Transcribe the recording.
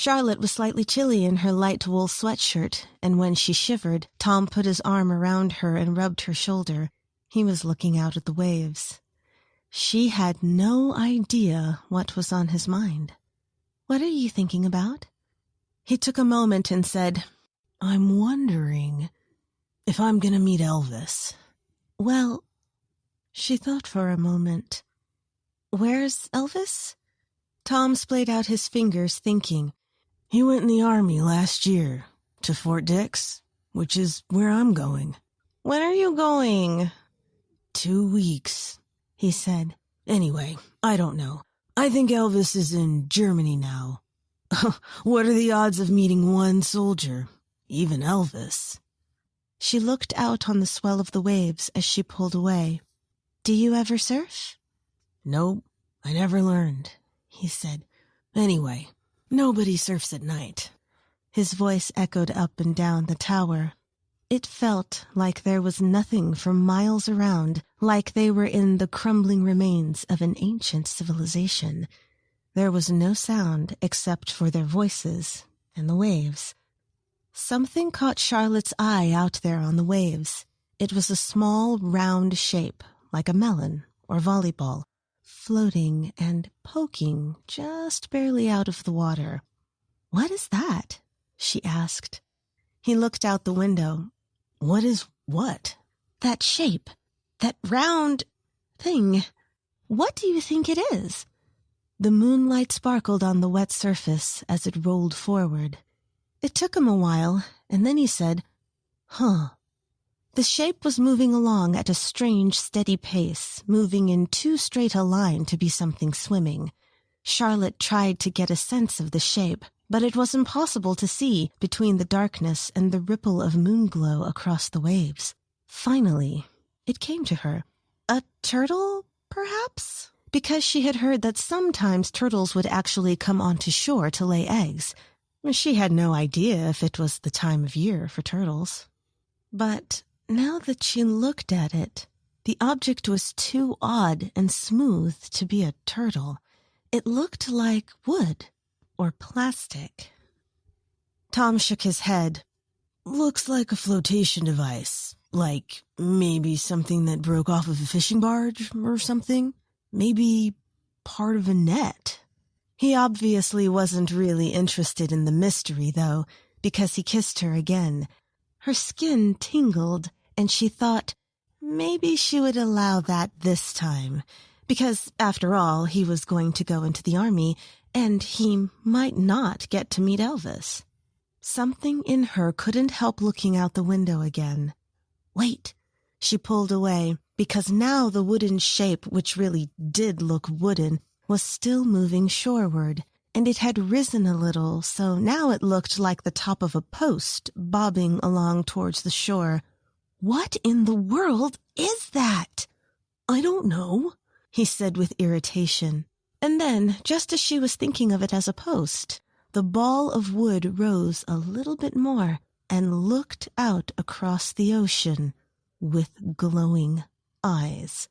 Charlotte was slightly chilly in her light wool sweatshirt, and when she shivered, Tom put his arm around her and rubbed her shoulder. He was looking out at the waves. She had no idea what was on his mind. "What are you thinking about?" He took a moment and said, "I'm wondering if I'm gonna meet Elvis." "Well," she thought for a moment. "Where's Elvis?" Tom splayed out his fingers, thinking. "He went in the Army last year, to Fort Dix, which is where I'm going." "When are you going?" 2 weeks, he said. "Anyway, I don't know. I think Elvis is in Germany now." "What are the odds of meeting one soldier, even Elvis?" She looked out on the swell of the waves as she pulled away. "Do you ever surf?" "Nope, I never learned," he said. "Anyway, nobody surfs at night." His voice echoed up and down the tower. It felt like there was nothing for miles around, like they were in the crumbling remains of an ancient civilization. There was no sound except for their voices and the waves. Something caught Charlotte's eye out there on the waves. It was a small, round shape, like a melon or volleyball, floating and poking just barely out of the water. "What is that?" she asked. He looked out the window. "What is what?" "That shape. That round thing. What do you think it is?" The moonlight sparkled on the wet surface as it rolled forward. It took him a while, and then he said, "Huh." The shape was moving along at a strange, steady pace, moving in too straight a line to be something swimming. Charlotte tried to get a sense of the shape, but it was impossible to see between the darkness and the ripple of moonglow across the waves. Finally, it came to her. A turtle, perhaps? Because she had heard that sometimes turtles would actually come onto shore to lay eggs. She had no idea if it was the time of year for turtles. But now that she looked at it, the object was too odd and smooth to be a turtle. It looked like wood or plastic. Tom shook his head. "Looks like a flotation device. Like maybe something that broke off of a fishing barge or something. Maybe part of a net." He obviously wasn't really interested in the mystery, though, because he kissed her again. Her skin tingled, and she thought maybe she would allow that this time, because, after all, he was going to go into the Army, and he might not get to meet Elvis. Something in her couldn't help looking out the window again. "Wait," she pulled away, because now the wooden shape, which really did look wooden, was still moving shoreward, and it had risen a little, so now it looked like the top of a post bobbing along towards the shore. "What in the world is that?" "I don't know," he said with irritation. And then, just as she was thinking of it as a post, the ball of wood rose a little bit more and looked out across the ocean with glowing eyes.